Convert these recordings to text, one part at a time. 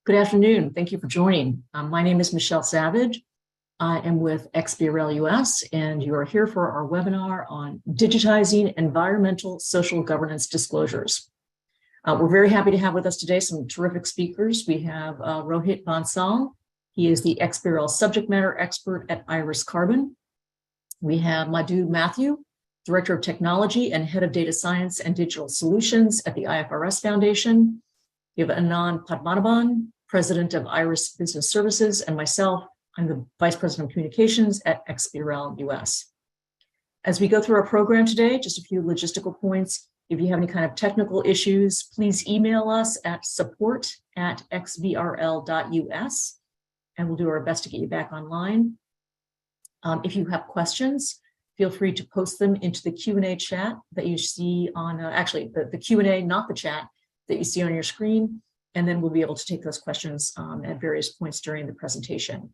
Good afternoon. Thank you for joining. My name is Michelle Savage. I am with XBRL US, and you are here for our webinar on digitizing environmental social governance disclosures. We're very happy to have with us today some terrific speakers. We have Rohit Bansal. He is the XBRL subject matter expert at Iris Carbon. We have Madhu Matthew, Director of Technology and Head of Data Science and Digital Solutions at the IFRS Foundation. We have Anand Padmanabhan, President of Iris Business Services, and myself, I'm the Vice President of Communications at XBRL US. As we go through our program today, just a few logistical points. If you have any kind of technical issues, please email us at support@xbrl.us, and we'll do our best to get you back online. If you have questions, feel free to post them into the Q&A chat that you see on, actually the Q&A, not the chat, that you see on your screen, and then we'll be able to take those questions at various points during the presentation.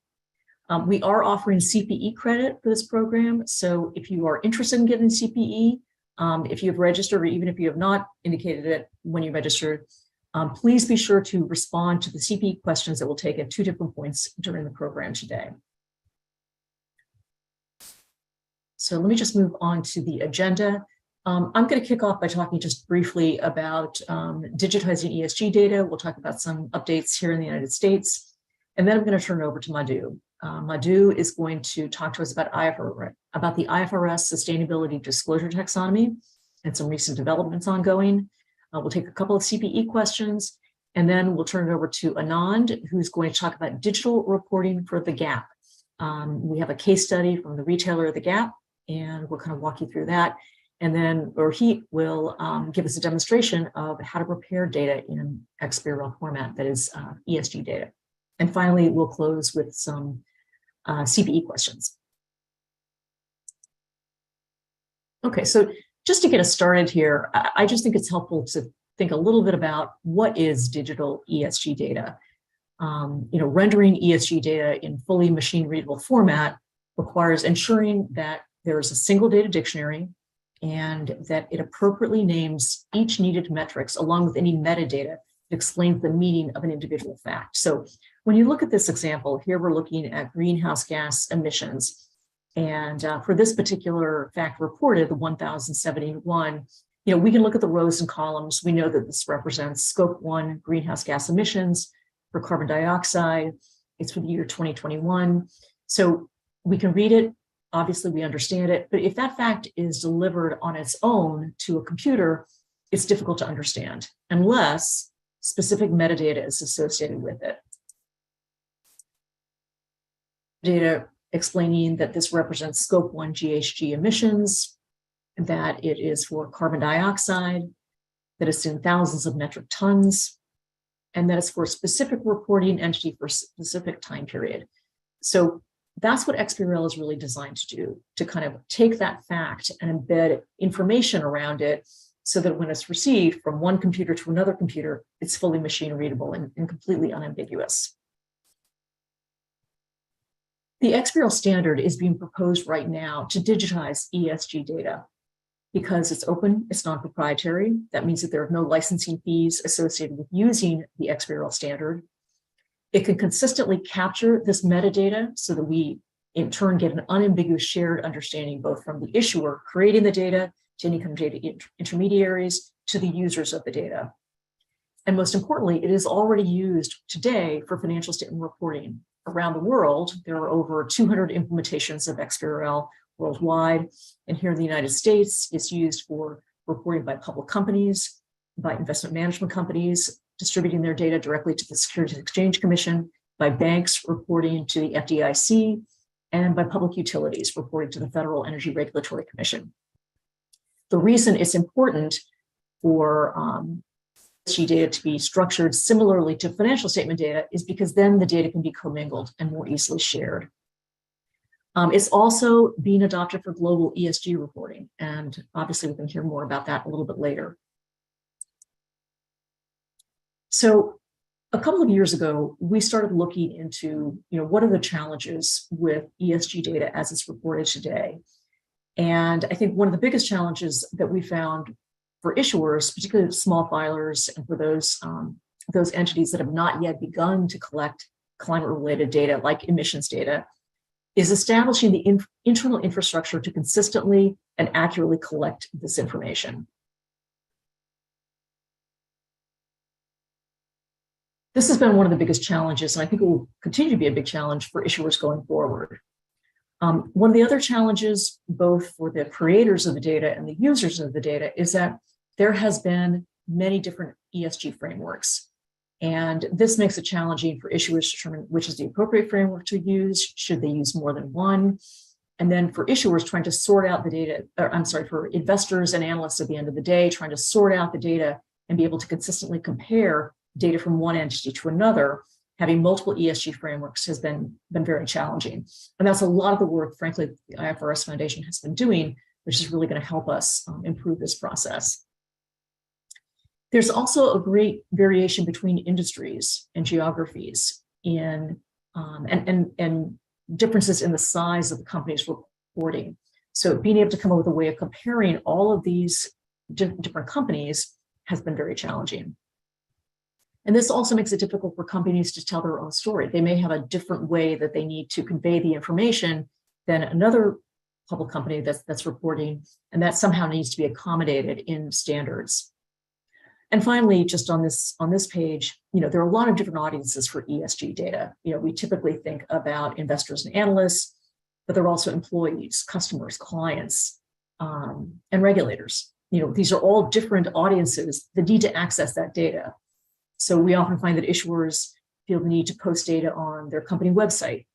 We are offering CPE credit for this program, so if you are interested in getting CPE, if you have registered or even if you have not indicated it when you registered, please be sure to respond to the CPE questions that we'll take at 2 different points during the program today. So let me just move on to the agenda. I'm going to kick off by talking just briefly about digitizing ESG data. We'll talk about some updates here in the United States, and then I'm going to turn it over to Madhu. Madhu is going to talk to us about the IFRS Sustainability Disclosure Taxonomy and some recent developments ongoing. We'll take a couple of CPE questions, and then we'll turn it over to Anand, who's going to talk about digital reporting for the Gap. We have a case study from the retailer The Gap, and we'll kind of walk you through that. And then Rohit will give us a demonstration of how to prepare data in XBRL format, that is ESG data. And finally, we'll close with some CPE questions. Okay, so just to get us started here, I just think it's helpful to think a little bit about what is digital ESG data. Rendering ESG data in fully machine-readable format requires ensuring that there is a single data dictionary and that it appropriately names each needed metrics along with any metadata that explains the meaning of an individual fact. So when you look at this example, here we're looking at greenhouse gas emissions. And for this particular fact reported, the 1071, we can look at the rows and columns. We know that this represents scope 1 greenhouse gas emissions for carbon dioxide. It's for the year 2021. So we can read it. Obviously, we understand it, but if that fact is delivered on its own to a computer, it's difficult to understand unless specific metadata is associated with it. Data explaining that this represents scope 1 GHG emissions, that it is for carbon dioxide, that it's in thousands of metric tons, and that it's for a specific reporting entity for a specific time period. So that's what XBRL is really designed to do, to kind of take that fact and embed information around it so that when it's received from one computer to another computer, it's fully machine readable and completely unambiguous. The XBRL standard is being proposed right now to digitize ESG data. Because it's open, it's non-proprietary. That means that there are no licensing fees associated with using the XBRL standard. It can consistently capture this metadata so that we, in turn, get an unambiguous shared understanding both from the issuer creating the data to any kind of data intermediaries to the users of the data. And most importantly, it is already used today for financial statement reporting. Around the world, there are over 200 implementations of XBRL worldwide. And here in the United States, it's used for reporting by public companies, by investment management companies, distributing their data directly to the Securities and Exchange Commission, by banks reporting to the FDIC, and by public utilities reporting to the Federal Energy Regulatory Commission. The reason it's important for ESG data to be structured similarly to financial statement data is because then the data can be commingled and more easily shared. It's also being adopted for global ESG reporting, and obviously we can hear more about that a little bit later. So a couple of years ago, we started looking into, what are the challenges with ESG data as it's reported today? And I think one of the biggest challenges that we found for issuers, particularly small filers and for those those entities that have not yet begun to collect climate-related data, like emissions data, is establishing the internal infrastructure to consistently and accurately collect this information. This has been one of the biggest challenges, and I think it will continue to be a big challenge for issuers going forward. One of the other challenges, both for the creators of the data and the users of the data, is that there has been many different ESG frameworks. And this makes it challenging for issuers to determine which is the appropriate framework to use. Should they use more than one? And then for issuers trying to sort out the data, for investors and analysts at the end of the day, trying to sort out the data and be able to consistently compare data from one entity to another, having multiple ESG frameworks has been very challenging. And that's a lot of the work, frankly, the IFRS Foundation has been doing, which is really going to help us improve this process. There's also a great variation between industries and geographies and differences in the size of the companies reporting. So being able to come up with a way of comparing all of these different companies has been very challenging. And this also makes it difficult for companies to tell their own story. They may have a different way that they need to convey the information than another public company that's reporting, and that somehow needs to be accommodated in standards. And finally, just on this page, there are a lot of different audiences for ESG data. We typically think about investors and analysts, but there are also employees, customers, clients, and regulators. These are all different audiences that need to access that data. So we often find that issuers feel the need to post data on their company website,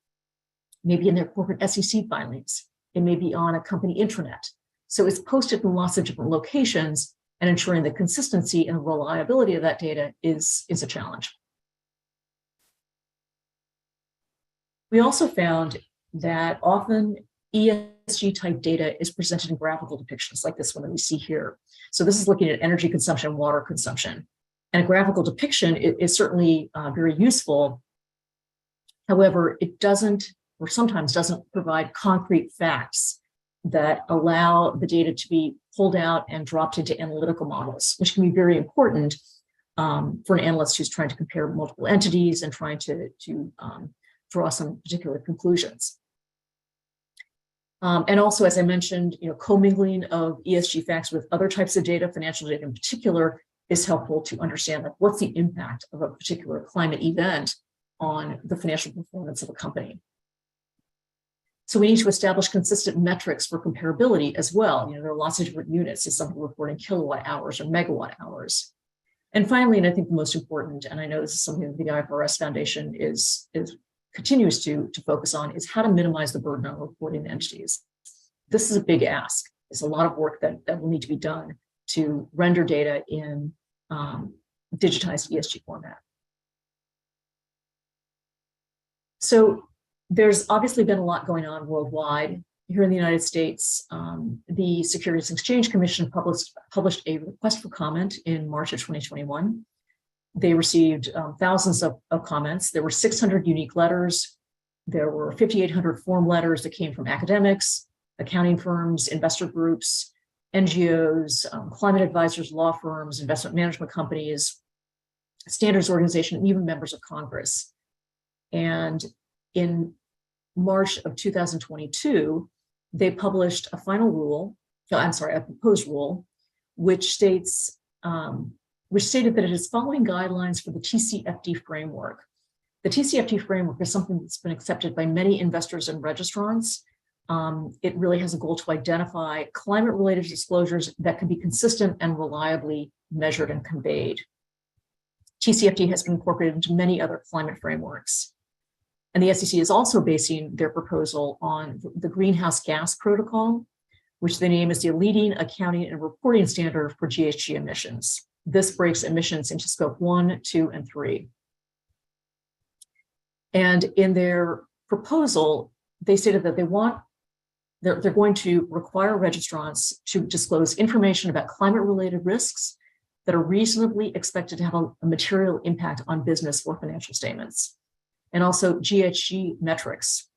maybe in their corporate SEC filings. It may be on a company intranet. So it's posted in lots of different locations, and ensuring the consistency and reliability of that data is a challenge. We also found that often ESG type data is presented in graphical depictions like this one that we see here. So this is looking at energy consumption, water consumption. And a graphical depiction is certainly very useful. However, it doesn't, or sometimes doesn't, provide concrete facts that allow the data to be pulled out and dropped into analytical models, which can be very important for an analyst who's trying to compare multiple entities and trying to draw some particular conclusions. And also, as I mentioned, commingling of ESG facts with other types of data, financial data in particular, is helpful to understand what's the impact of a particular climate event on the financial performance of a company. So we need to establish consistent metrics for comparability as well. There are lots of different units. Some people report in kilowatt hours or megawatt hours. And finally, and I think the most important, and I know this is something that the IFRS Foundation continues to focus on, is how to minimize the burden on reporting entities. This is a big ask. It's a lot of work that will need to be done to render data in digitized ESG format. So there's obviously been a lot going on worldwide. Here in the United States, the Securities and Exchange Commission published a request for comment in March of 2021. They received thousands of comments. There were 600 unique letters. There were 5,800 form letters that came from academics, accounting firms, investor groups, NGOs, climate advisors, law firms, investment management companies, standards organization, and even members of Congress. And in March of 2022, they published a proposed rule, which stated that it is following guidelines for the TCFD framework. The TCFD framework is something that's been accepted by many investors and registrants. It really has a goal to identify climate-related disclosures that can be consistent and reliably measured and conveyed. TCFD has been incorporated into many other climate frameworks. And the SEC is also basing their proposal on the Greenhouse Gas Protocol, which they name as the leading accounting and reporting standard for GHG emissions. This breaks emissions into scope 1, 2, and 3. And in their proposal, they stated that they're going to require registrants to disclose information about climate-related risks that are reasonably expected to have a material impact on business or financial statements, and also GHG metrics.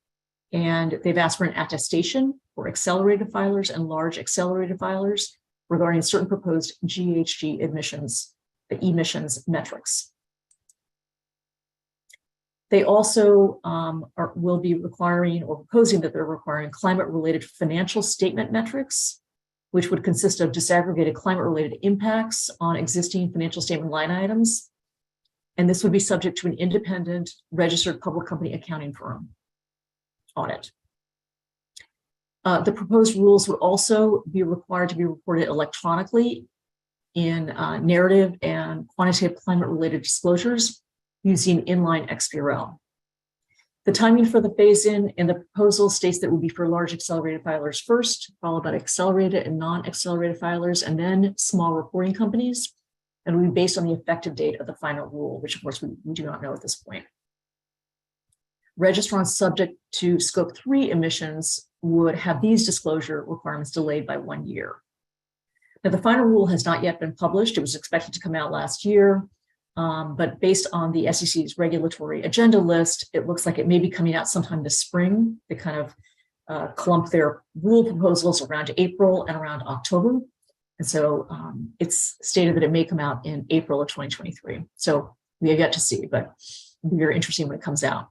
And they've asked for an attestation for accelerated filers and large accelerated filers regarding certain proposed GHG emissions metrics. They also will be requiring or proposing that they're requiring climate-related financial statement metrics, which would consist of disaggregated climate-related impacts on existing financial statement line items. And this would be subject to an independent registered public company accounting firm audit. The proposed rules would also be required to be reported electronically in narrative and quantitative climate-related disclosures using inline XBRL. The timing for the phase-in in the proposal states that it would be for large accelerated filers first, followed by accelerated and non-accelerated filers, and then small reporting companies. And will be based on the effective date of the final rule, which of course we do not know at this point. Registrants subject to scope 3 emissions would have these disclosure requirements delayed by 1 year. Now, the final rule has not yet been published. It was expected to come out last year, but based on the SEC's regulatory agenda list, it looks like it may be coming out sometime this spring. They kind of clump their rule proposals around April and around October. And so it's stated that it may come out in April of 2023. So we have yet to see, but it'll be very interesting when it comes out.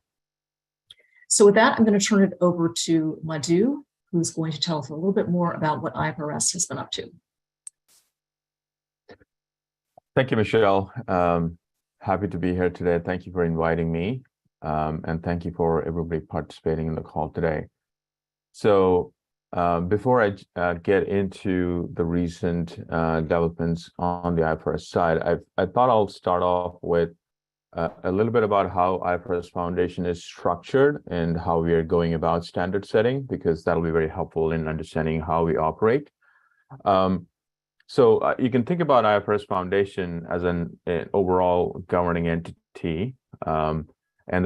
So with that, I'm going to turn it over to Madhu, who's going to tell us a little bit more about what IFRS has been up to. Thank you, Michelle. Happy to be here today. Thank you for inviting me. And thank you for everybody participating in the call today. So before I get into the recent developments on the IFRS side, I thought I'll start off with a little bit about how IFRS Foundation is structured and how we are going about standard setting, because that'll be very helpful in understanding how we operate. So you can think about IFRS Foundation as an overall governing entity. And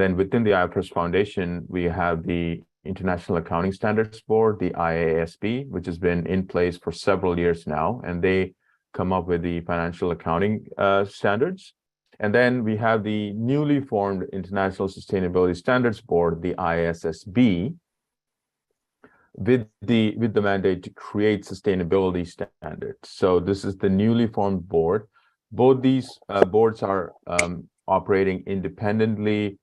then within the IFRS Foundation, we have the International Accounting Standards Board, the IASB, which has been in place for several years now, and they come up with the financial accounting standards. And then we have the newly formed International Sustainability Standards Board, the ISSB, with the mandate to create sustainability standards. So this is the newly formed board. Both these boards are operating independently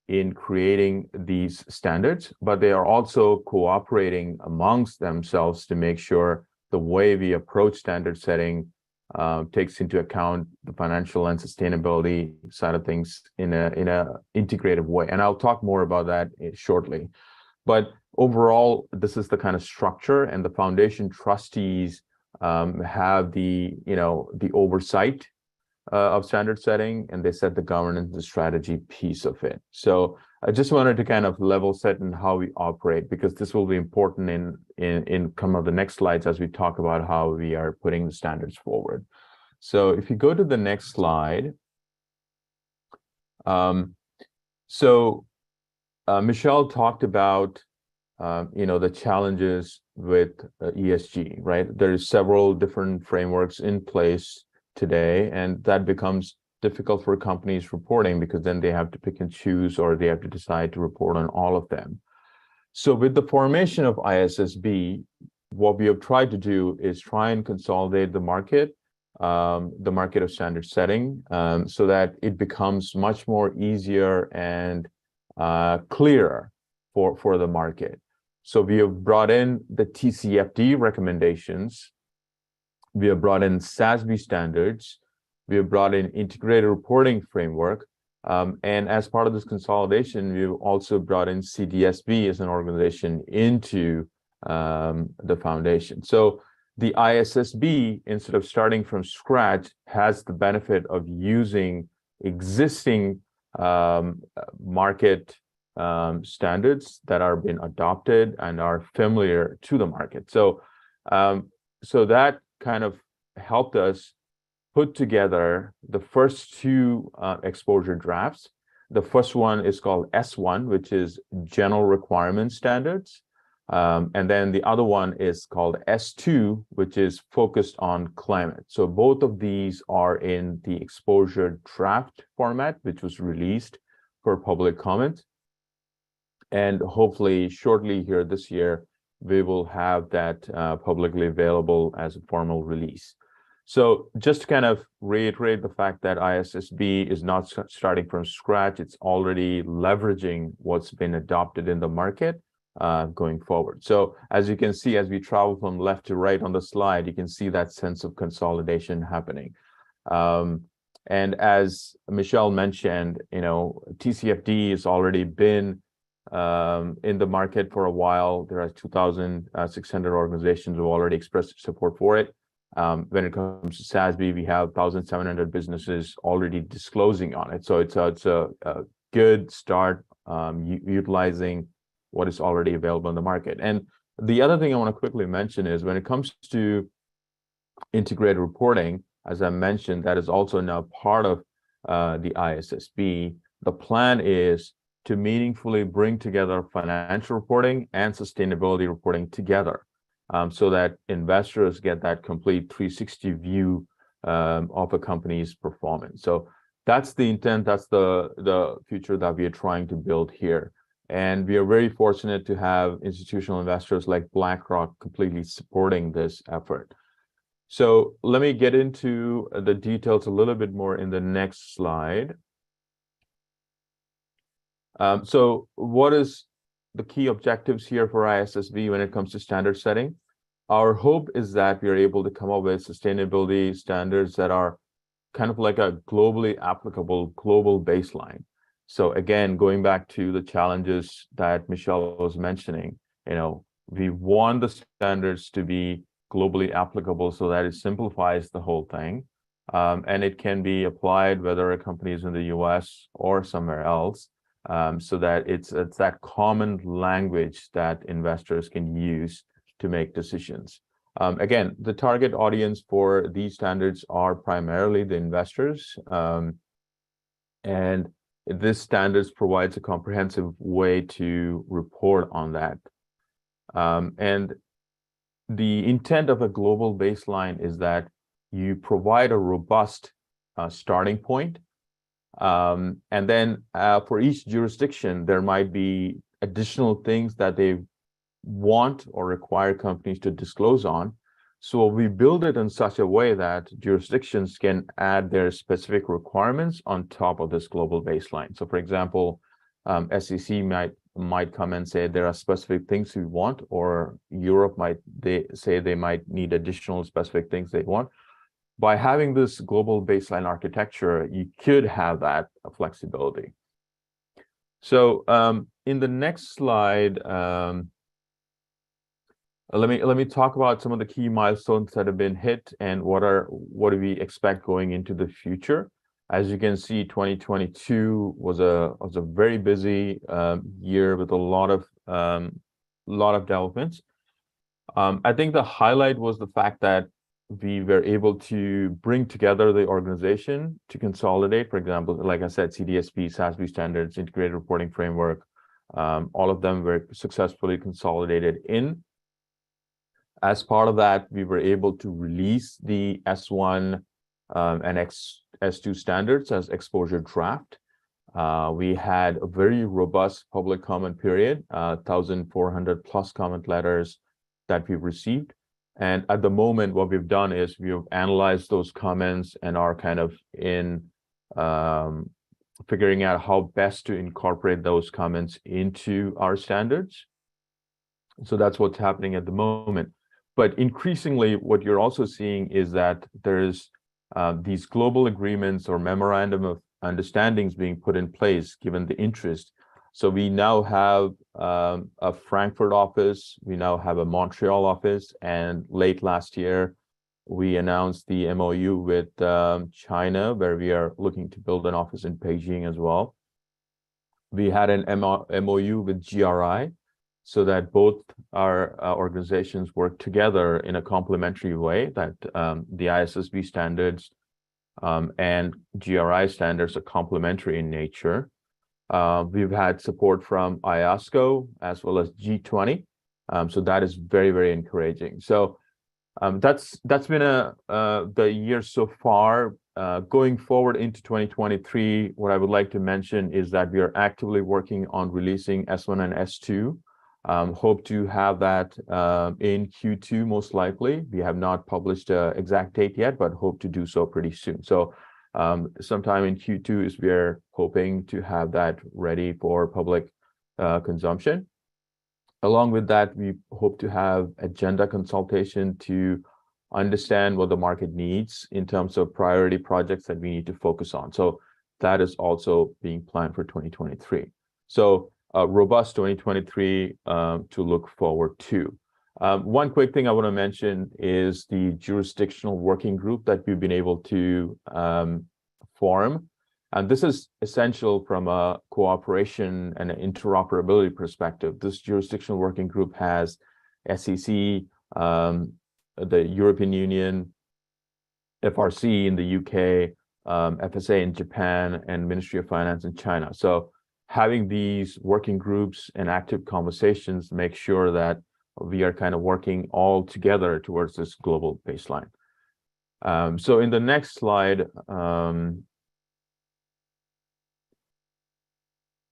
in creating these standards, but they are also cooperating amongst themselves to make sure the way we approach standard setting takes into account the financial and sustainability side of things in a integrative way. And I'll talk more about that shortly. But overall, this is the kind of structure, and the foundation trustees have the oversight of standard setting, and they set the governance, the strategy piece of it. So I just wanted to kind of level set in how we operate, because this will be important in some of the next slides as we talk about how we are putting the standards forward. So if you go to the next slide, Michelle talked about the challenges with ESG, right? There's several different frameworks in place today, and that becomes difficult for companies reporting, because then they have to pick and choose, or they have to decide to report on all of them. So with the formation of ISSB, what we have tried to do is try and consolidate the market of standard setting, so that it becomes much more easier and clearer for the market. So we have brought in the TCFD recommendations, we have brought in SASB standards, we have brought in integrated reporting framework, and as part of this consolidation, we've also brought in CDSB as an organization into the foundation. So the ISSB, instead of starting from scratch, has the benefit of using existing market standards that are being adopted and are familiar to the market. So that kind of helped us put together the first two exposure drafts. The first one is called S1, which is General Requirement Standards. And then the other one is called S2, which is focused on climate. So both of these are in the exposure draft format, which was released for public comment. And hopefully shortly here this year, we will have that publicly available as a formal release. So just to kind of reiterate the fact that ISSB is not starting from scratch, it's already leveraging what's been adopted in the market going forward. So as you can see, as we travel from left to right on the slide, you can see that sense of consolidation happening. And as Michelle mentioned, TCFD has already been in the market for a while. There are 2,600 organizations who already expressed support for it. When it comes to SASB, we have 1,700 businesses already disclosing on it. So it's a good start utilizing what is already available in the market. And the other thing I want to quickly mention is when it comes to integrated reporting, as I mentioned, that is also now part of the ISSB. The plan is to meaningfully bring together financial reporting and sustainability reporting together. So that investors get that complete 360 view of a company's performance. So that's the intent, that's the future that we are trying to build here. And we are very fortunate to have institutional investors like BlackRock completely supporting this effort. So let me get into the details a little bit more in the next slide. So what is the key objectives here for ISSB when it comes to standard setting? Our hope is that we are able to come up with sustainability standards that are kind of like a globally applicable global baseline. So again, going back to the challenges that Michelle was mentioning, we want the standards to be globally applicable so that it simplifies the whole thing. And it can be applied whether a company is in the US or somewhere else. So that it's that common language that investors can use to make decisions. Again, the target audience for these standards are primarily the investors. And this standards provides a comprehensive way to report on that. And the intent of a global baseline is that you provide a robust starting point. And then for each jurisdiction, there might be additional things that they want or require companies to disclose on. So we build it in such a way that jurisdictions can add their specific requirements on top of this global baseline. So for example, SEC might come and say there are specific things we want, or Europe might say they might need additional specific things they want. By having this global baseline architecture, you could have that flexibility. So in the next slide, let me talk about some of the key milestones that have been hit and what do we expect going into the future. As you can see, 2022 was a very busy year with a lot of developments. I think the highlight was the fact that we were able to bring together the organization to consolidate. For example, like I said, CDSP, SASB standards, integrated reporting framework, all of them were successfully consolidated in. As part of that, we were able to release the S1 and S2 standards as exposure draft. We had a very robust public comment period, 1,400 plus comment letters that we've received. And at the moment, what we've done is we've analyzed those comments and are kind of in figuring out how best to incorporate those comments into our standards. So that's what's happening at the moment. But increasingly, what you're also seeing is that there's these global agreements or memorandum of understandings being put in place given the interest. So we now have a Frankfurt office, we now have a Montreal office, and late last year, we announced the MOU with China, where we are looking to build an office in Beijing as well. We had an MOU with GRI, so that both our organizations work together in a complementary way, that the ISSB standards and GRI standards are complementary in nature. We've had support from IOSCO as well as G20. So that is very, very encouraging. So that's been the year so far. Going forward into 2023, what I would like to mention is that we are actively working on releasing S1 and S2. Hope to have that in Q2 most likely. We have not published an exact date yet, but hope to do so pretty soon. So sometime in Q2 is we're hoping to have that ready for public consumption. Along with that, we hope to have agenda consultation to understand what the market needs in terms of priority projects that we need to focus on. So that is also being planned for 2023. So a robust 2023 to look forward to. One quick thing I want to mention is the jurisdictional working group that we've been able to form. And this is essential from a cooperation and an interoperability perspective. This jurisdictional working group has SEC, the European Union, FRC in the UK, FSA in Japan, and Ministry of Finance in China. So having these working groups and active conversations make sure that we are kind of working all together towards this global baseline. So in the next slide,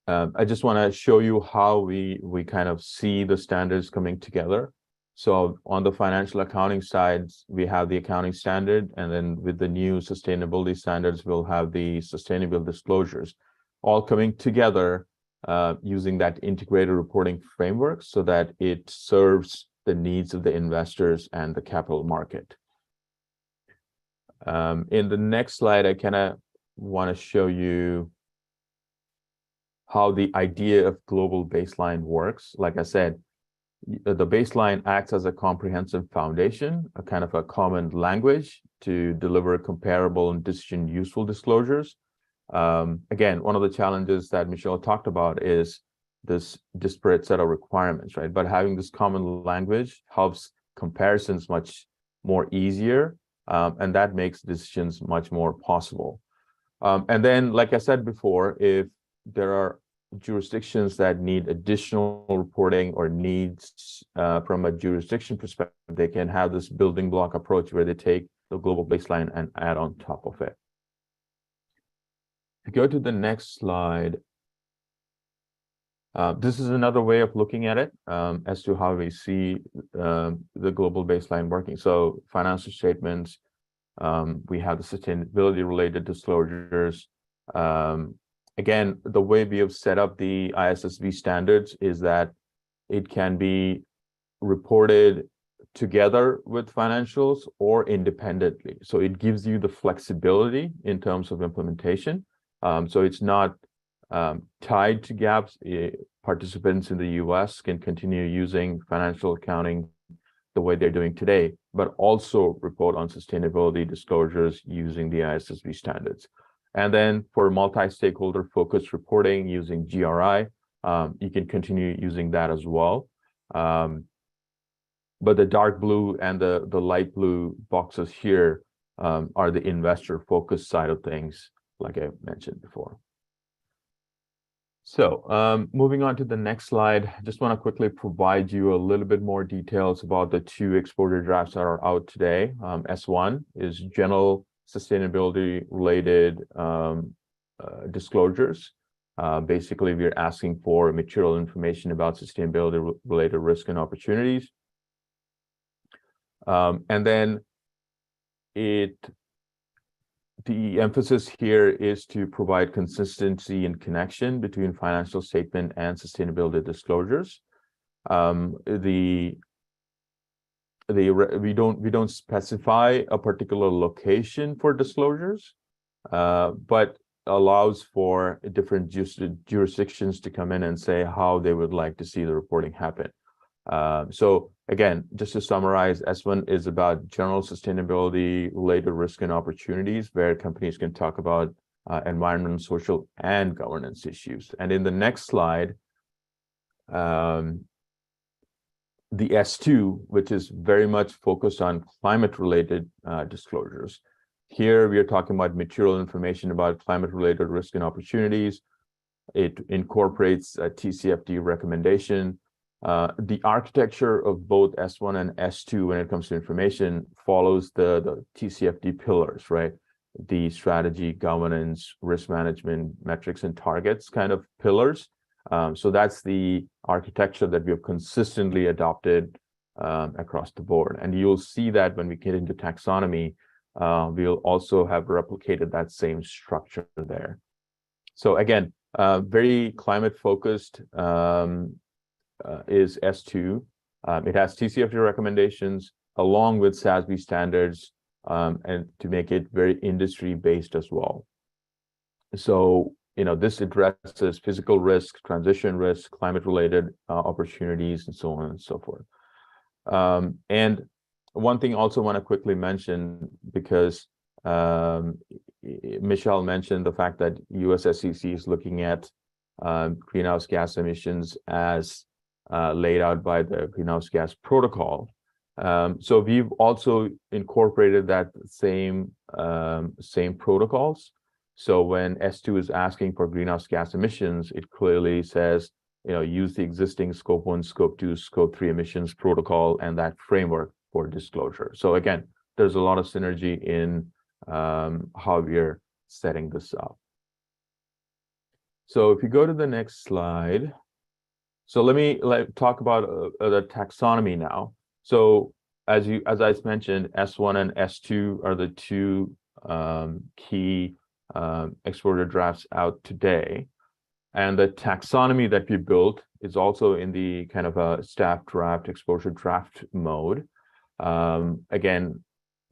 I just want to show you how we kind of see the standards coming together. So on the financial accounting side, we have the accounting standard, and then with the new sustainability standards, we'll have the sustainable disclosures, all coming together using that integrated reporting framework so that it serves the needs of the investors and the capital market. In the next slide, I kind of want to show you how the idea of global baseline works. Like I said, the baseline acts as a comprehensive foundation, a kind of a common language to deliver comparable and decision useful disclosures. Again, one of the challenges that Michelle talked about is this disparate set of requirements, right? But having this common language helps comparisons much more easier, and that makes decisions much more possible. And then, like I said before, if there are jurisdictions that need additional reporting or needs from a jurisdiction perspective, they can have this building block approach where they take the global baseline and add on top of it. If you go to the next slide, this is another way of looking at it as to how we see the global baseline working. So financial statements, we have the sustainability related disclosures. Again, the way we have set up the ISSB standards is that it can be reported together with financials or independently. So it gives you the flexibility in terms of implementation. So it's not tied to gaps. Participants in the US can continue using financial accounting the way they're doing today, but also report on sustainability disclosures using the ISSB standards. And then for multi-stakeholder focused reporting using GRI, you can continue using that as well. But the dark blue and the light blue boxes here are the investor focused side of things, like I mentioned before. So moving on to the next slide, I just want to quickly provide you a little bit more details about the two exposure drafts that are out today. S1 is general sustainability related disclosures. Basically, we're asking for material information about sustainability related risk and opportunities. And then the emphasis here is to provide consistency and connection between financial statement and sustainability disclosures. We don't specify a particular location for disclosures, but allows for different jurisdictions to come in and say how they would like to see the reporting happen. So again, just to summarize, S1 is about general sustainability related risk and opportunities where companies can talk about environmental, social, and governance issues. And in the next slide, the S2, which is very much focused on climate related disclosures. Here we are talking about material information about climate related risk and opportunities. It incorporates a TCFD recommendation. The architecture of both S1 and S2 when it comes to information follows the TCFD pillars, right? The strategy, governance, risk management, metrics, and targets kind of pillars. So that's the architecture that we have consistently adopted across the board. And you'll see that when we get into taxonomy, we'll also have replicated that same structure there. So again, very climate focused is S2. It has TCFD recommendations along with SASB standards, and to make it very industry based as well. So, this addresses physical risk, transition risk, climate related opportunities, and so on and so forth. And one thing also want to quickly mention, because Michelle mentioned the fact that US SEC is looking at greenhouse gas emissions as laid out by the greenhouse gas protocol. So we've also incorporated that same protocols. So when S2 is asking for greenhouse gas emissions, it clearly says, use the existing Scope 1, Scope 2, Scope 3 emissions protocol and that framework for disclosure. So again, there's a lot of synergy in how we're setting this up. So if you go to the next slide, so let me talk about the taxonomy now. So as I mentioned, S1 and S2 are the two key exposure drafts out today. And the taxonomy that we built is also in the kind of a staff draft, exposure draft mode. Again,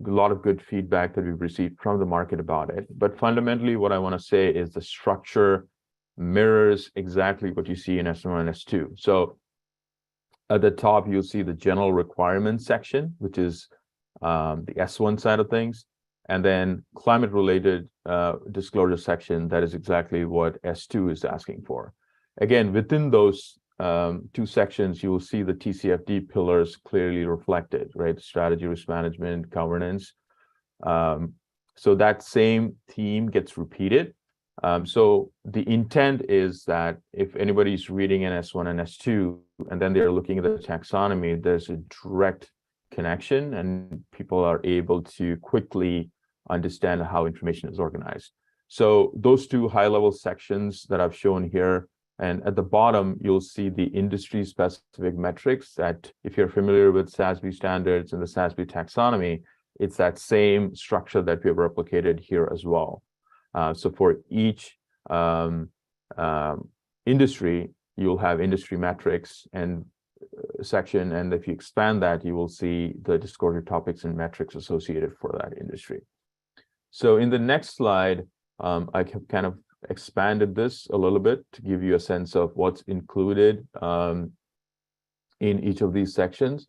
a lot of good feedback that we've received from the market about it. But fundamentally, what I want to say is the structure mirrors exactly what you see in S1 and S2. So at the top, you'll see the general requirements section, which is the S1 side of things, and then climate-related disclosure section, that is exactly what S2 is asking for. Again, within those two sections, you will see the TCFD pillars clearly reflected, right? Strategy, risk management, governance. So that same theme gets repeated. So the intent is that if anybody's reading an S1 and S2, and then they're looking at the taxonomy, there's a direct connection and people are able to quickly understand how information is organized. So those two high-level sections that I've shown here, and at the bottom, you'll see the industry-specific metrics that if you're familiar with SASB standards and the SASB taxonomy, it's that same structure that we have replicated here as well. So for each industry, you'll have industry metrics and section, and if you expand that, you will see the disclosure topics and metrics associated for that industry. So in the next slide, I have kind of expanded this a little bit to give you a sense of what's included in each of these sections.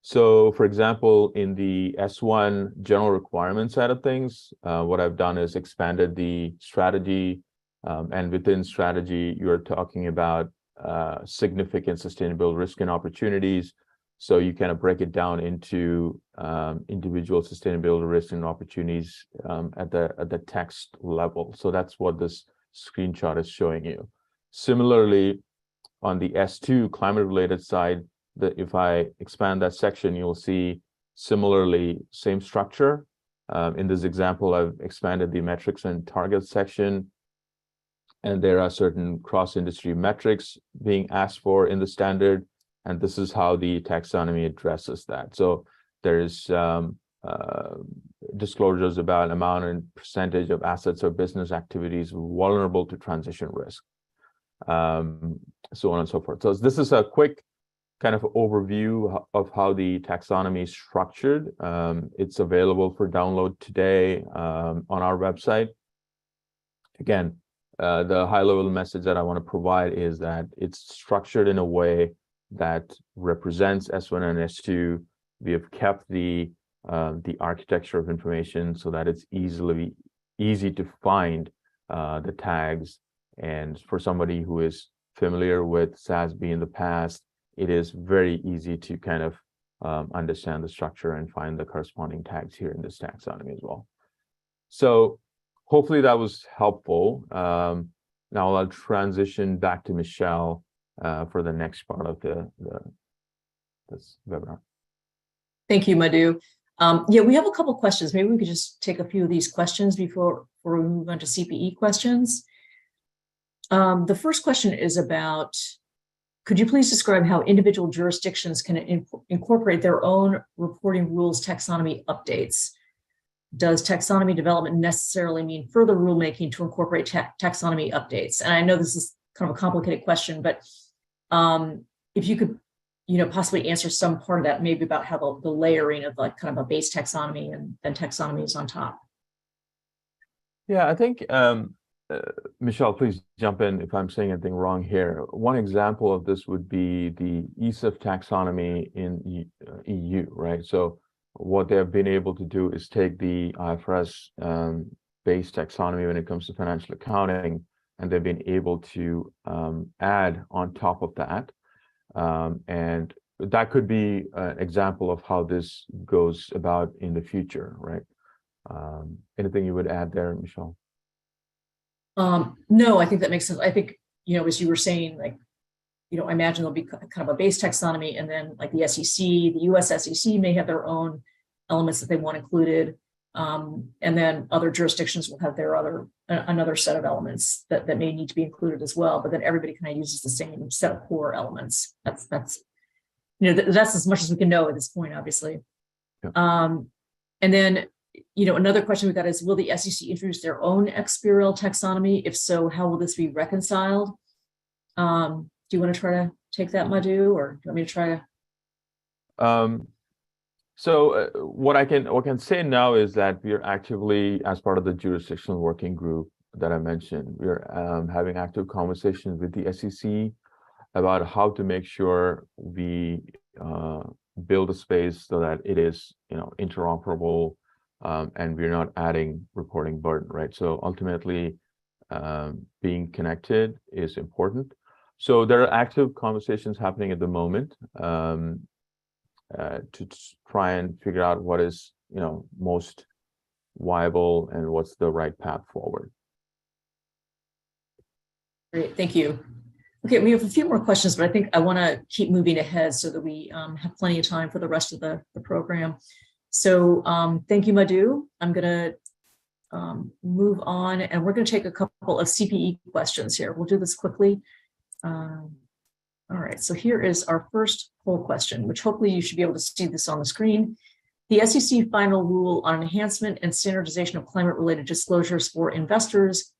So for example, in the S1 general requirement side of things, what I've done is expanded the strategy, and within strategy, you're talking about significant sustainable risk and opportunities. So you kind of break it down into individual sustainability risks and opportunities at the text level. So that's what this screenshot is showing you. Similarly, on the S2 climate-related side, if I expand that section, you'll see similarly same structure. In this example, I've expanded the metrics and targets section, and there are certain cross-industry metrics being asked for in the standard, and this is how the taxonomy addresses that. So there's disclosures about amount and percentage of assets or business activities vulnerable to transition risk, so on and so forth. So this is a quick kind of overview of how the taxonomy is structured. It's available for download today on our website. Again, the high-level message that I want to provide is that it's structured in a way that represents S1 and S2. We have kept the architecture of information so that it's easy to find the tags. And for somebody who is familiar with SASB in the past, it is very easy to kind of understand the structure and find the corresponding tags here in this taxonomy as well. So hopefully that was helpful. Now I'll transition back to Michelle for the next part of this webinar. Thank you, Madhu. Yeah, we have a couple questions. Maybe we could just take a few of these questions before we move on to CPE questions. The first question is about, could you please describe how individual jurisdictions can incorporate their own reporting rules taxonomy updates? Does taxonomy development necessarily mean further rulemaking to incorporate taxonomy updates? And I know this is kind of a complicated question, but if you could, possibly answer some part of that, maybe about how the layering of like kind of a base taxonomy and then taxonomies on top. Yeah, I think, Michelle, please jump in if I'm saying anything wrong here. One example of this would be the ESG taxonomy in EU, right? So what they have been able to do is take the IFRS based taxonomy when it comes to financial accounting, and they've been able to add on top of that. And that could be an example of how this goes about in the future, right? Anything you would add there, Michelle? No, I think that makes sense. I think, as you were saying, like, I imagine there'll be kind of a base taxonomy, and then like the SEC, the US SEC may have their own elements that they want included. And then other jurisdictions will have their another set of elements that may need to be included as well. But then everybody kind of uses the same set of core elements. That's as much as we can know at this point, obviously. Yeah. And then, another question we got is, will the SEC introduce their own XBRL taxonomy? If so, how will this be reconciled? Do you want to try to take that, Madhu, or do you want me to try to? So what I can say now is that we are actively, as part of the jurisdictional working group that I mentioned, we're having active conversations with the SEC about how to make sure we build a space so that it is, interoperable, and we're not adding reporting burden, right? So ultimately, being connected is important. So there are active conversations happening at the moment to try and figure out what is, most viable and what's the right path forward. Great, thank you. Okay, we have a few more questions, but I think I want to keep moving ahead so that we have plenty of time for the rest of the program. So thank you, Madhu. I'm going to move on, and we're going to take a couple of CPE questions here. We'll do this quickly. All right, so here is our first poll question, which hopefully you should be able to see this on the screen. The SEC final rule on enhancement and standardization of climate-related disclosures for investors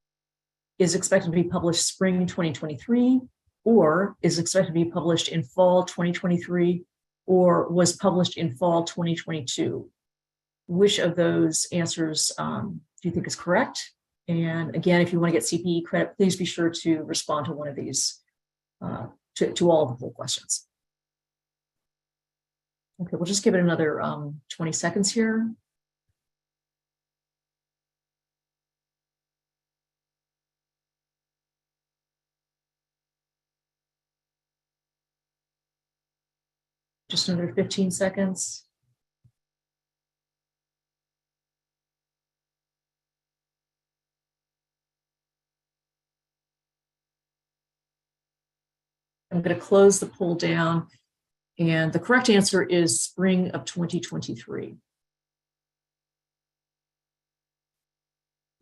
is expected to be published spring 2023, or is expected to be published in fall 2023, or was published in fall 2022. Which of those answers do you think is correct? And again, if you want to get CPE credit, please be sure to respond to one of these, to all of the poll questions. Okay, we'll just give it another 20 seconds here. Just another 15 seconds. I'm going to close the poll down, and the correct answer is spring of 2023.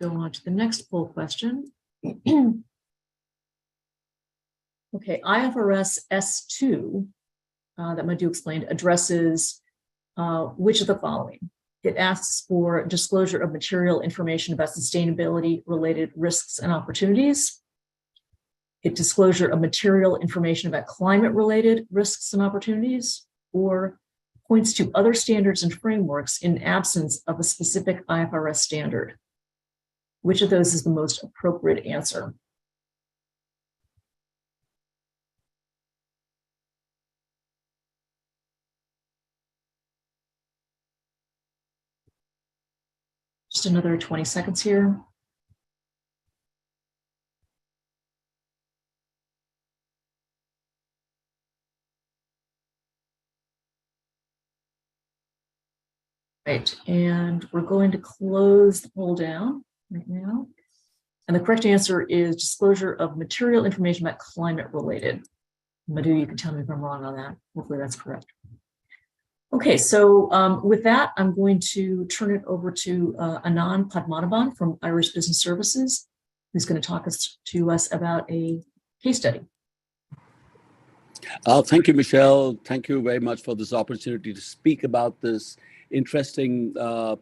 Go on to the next poll question. Okay, IFRS S2 that Madhu explained addresses which of the following? It asks for disclosure of material information about sustainability-related risks and opportunities. It disclosure of material information about climate-related risks and opportunities, or points to other standards and frameworks in absence of a specific IFRS standard. Which of those is the most appropriate answer? Just another 20 seconds here. Right, and we're going to close the poll down right now. And the correct answer is disclosure of material information about climate related. Madhu, you can tell me if I'm wrong on that. Hopefully that's correct. Okay, so with that, I'm going to turn it over to Anand Padmanabhan from Irish Business Services. who's going to talk to us about a case study. Thank you, Michelle. Thank you very much for this opportunity to speak about this interesting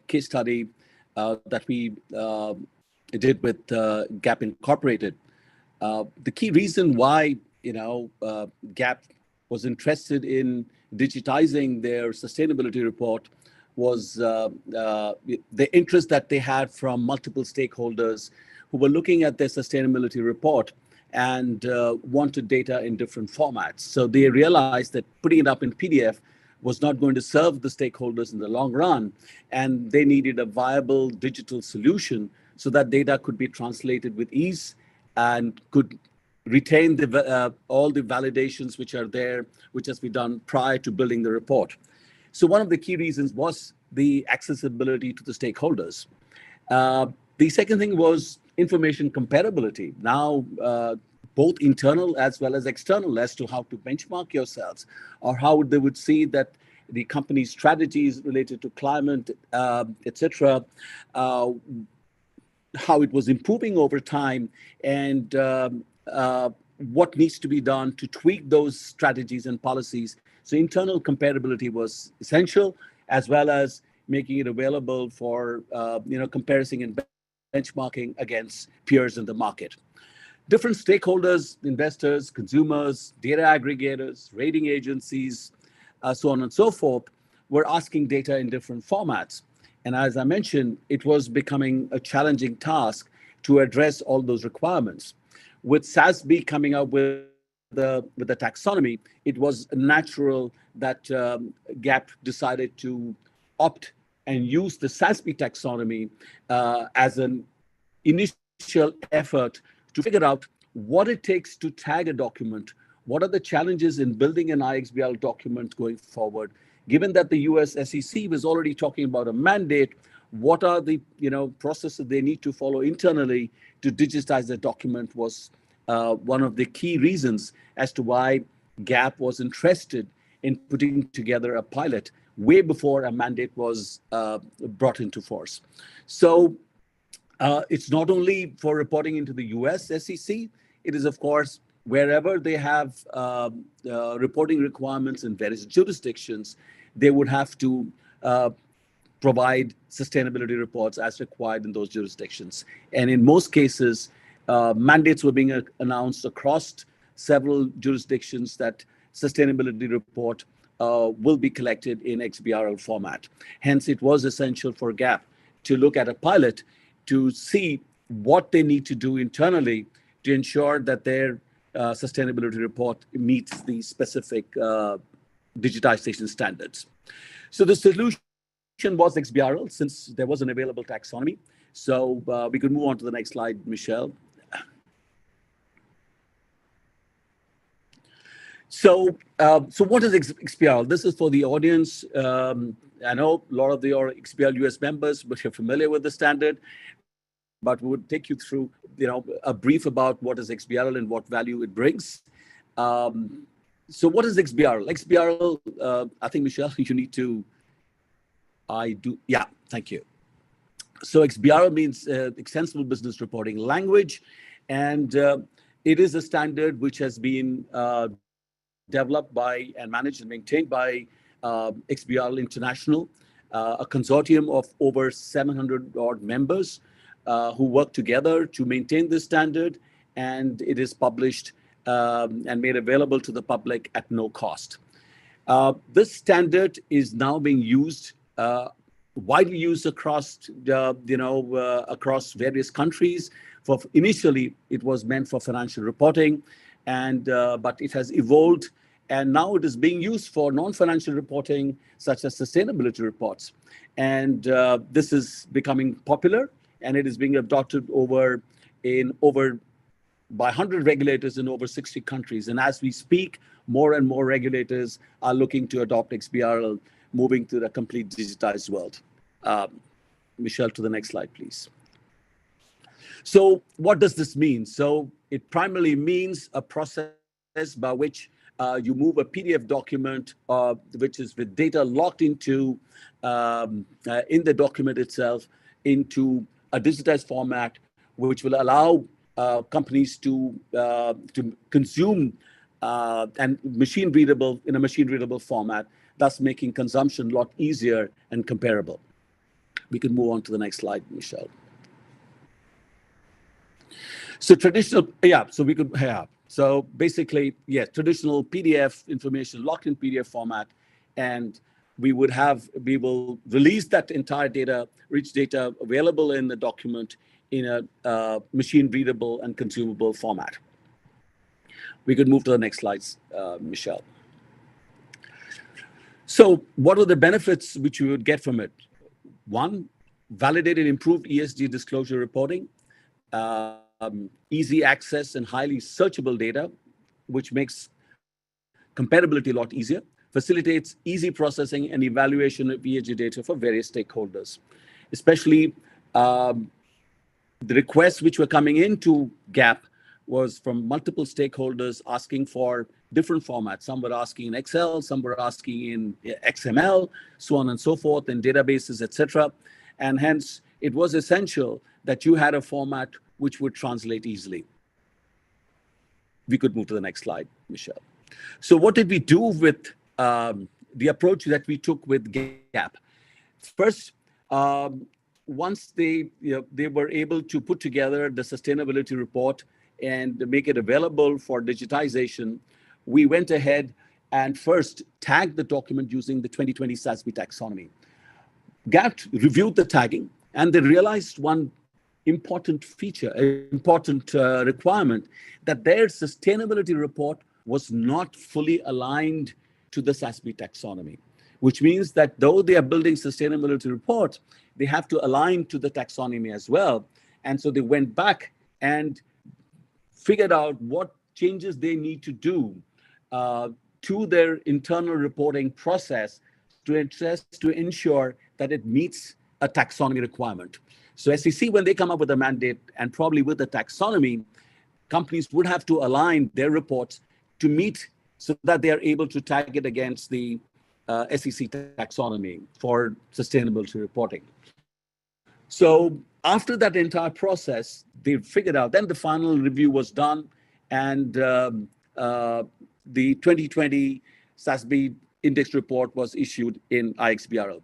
case study that we did with Gap Incorporated. The key reason why Gap was interested in digitizing their sustainability report was the interest that they had from multiple stakeholders who were looking at their sustainability report and wanted data in different formats. So they realized that putting it up in PDF was not going to serve the stakeholders in the long run, and they needed a viable digital solution so that data could be translated with ease and could retain all the validations which are there, which has been done prior to building the report. So one of the key reasons was the accessibility to the stakeholders. The second thing was information comparability. Now, both internal as well as external as to how to benchmark yourselves, or how they would see that the company's strategies related to climate, etc., how it was improving over time, and what needs to be done to tweak those strategies and policies. So internal comparability was essential, as well as making it available for comparison and benchmarking against peers in the market. Different stakeholders, investors, consumers, data aggregators, rating agencies, so on and so forth, were asking data in different formats. And as I mentioned, it was becoming a challenging task to address all those requirements. With SASB coming up with the taxonomy, it was natural that Gap decided to opt and use the SASB taxonomy as an initial effort to figure out what it takes to tag a document, what are the challenges in building an IXBRL document going forward. Given that the US SEC was already talking about a mandate, what are the processes they need to follow internally to digitize the document was one of the key reasons as to why Gap was interested in putting together a pilot way before a mandate was brought into force. So it's not only for reporting into the US SEC, it is, of course, wherever they have reporting requirements in various jurisdictions, they would have to provide sustainability reports as required in those jurisdictions. And in most cases, mandates were being announced across several jurisdictions that sustainability report will be collected in XBRL format. Hence, it was essential for Gap to look at a pilot to see what they need to do internally to ensure that their sustainability report meets the specific digitization standards. So the solution was XBRL, since there was an available taxonomy. So we could move on to the next slide, Michelle. So what is XBRL? This is for the audience. I know a lot of your XBRL US members, but you're familiar with the standard. But we would take you through, a brief about what is XBRL and what value it brings. So what is XBRL? XBRL, I think, Michelle, you need to, yeah, thank you. So XBRL means Extensible Business Reporting Language, and it is a standard which has been developed by and managed and maintained by XBRL International, a consortium of over 700 odd members who work together to maintain this standard, and it is published and made available to the public at no cost. This standard is now being used, widely used across, across various countries. Initially, it was meant for financial reporting, and but it has evolved, and now it is being used for non-financial reporting, such as sustainability reports. And this is becoming popular, and it is being adopted by 100 regulators in over 60 countries. And as we speak, more and more regulators are looking to adopt XBRL, moving to the complete digitized world. Michelle, to the next slide, please. So what does this mean? So it primarily means a process by which you move a PDF document, which is with data locked into, in the document itself, into a digitized format, which will allow companies to consume and machine readable in a machine readable format, thus making consumption a lot easier and comparable. We can move on to the next slide, Michelle. So traditional, So basically, yes, traditional PDF information locked in PDF format, and we will release that entire data, rich data available in the document in a machine readable and consumable format. We could move to the next slides, Michelle. So what are the benefits which we would get from it? One, validated improved ESG disclosure reporting, easy access and highly searchable data, which makes comparability a lot easier, facilitates easy processing and evaluation of ESG data for various stakeholders, especially the requests which were coming into GAP was from multiple stakeholders asking for different formats. Some were asking in Excel, some were asking in XML, so on and so forth, in databases, etc. And hence, it was essential that you had a format which would translate easily. We could move to the next slide, Michelle. So what did we do with the approach that we took with GAP? First, once they were able to put together the sustainability report and make it available for digitization, we went ahead and first tagged the document using the 2020 SASB taxonomy. GAP reviewed the tagging, and they realized one important requirement, that their sustainability report was not fully aligned to the SASB taxonomy, which means that though they are building sustainability reports, they have to align to the taxonomy as well. And so they went back and figured out what changes they need to do to their internal reporting process to ensure that it meets a taxonomy requirement. So SEC, when they come up with a mandate and probably with the taxonomy, companies would have to align their reports to meet so that they are able to tag it against the SEC taxonomy for sustainability reporting. So after that entire process, they figured out, then the final review was done, and the 2020 SASB index report was issued in IXBRL.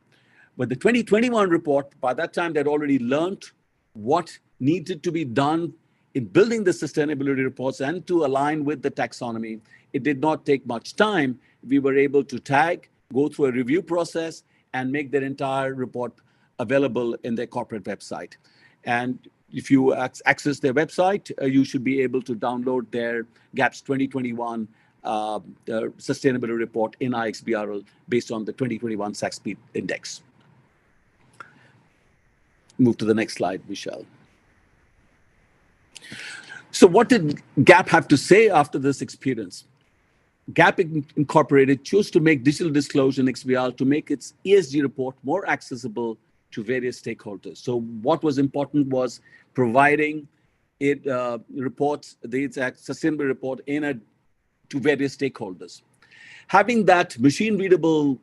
But the 2021 report, by that time, they'd already learned what needed to be done in building the sustainability reports and to align with the taxonomy. It did not take much time. We were able to tag, go through a review process, and make their entire report available in their corporate website. And if you access their website, you should be able to download their GAP's 2021 sustainability report in IXBRL based on the 2021 SASB index. Move to the next slide, Michelle. So what did GAP have to say after this experience? GAP Incorporated chose to make digital disclosure in XBRL to make its ESG report more accessible to various stakeholders. So what was important was providing it reports, the sustainability report to various stakeholders. Having that machine readable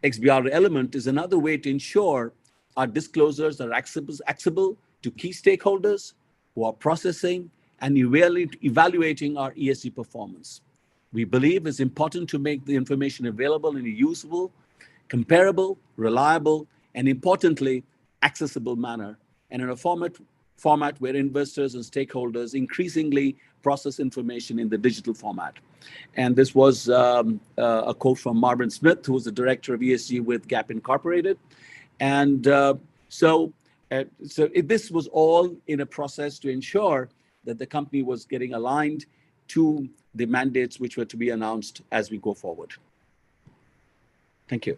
XBRL element is another way to ensure our disclosures are accessible to key stakeholders who are processing and evaluating our ESG performance. We believe it's important to make the information available in a usable, comparable, reliable, and importantly, accessible manner, and in a format where investors and stakeholders increasingly process information in the digital format. And this was a quote from Marvin Smith, who was the director of ESG with GAP Incorporated. And this was all in a process to ensure that the company was getting aligned to the mandates which were to be announced as we go forward. Thank you.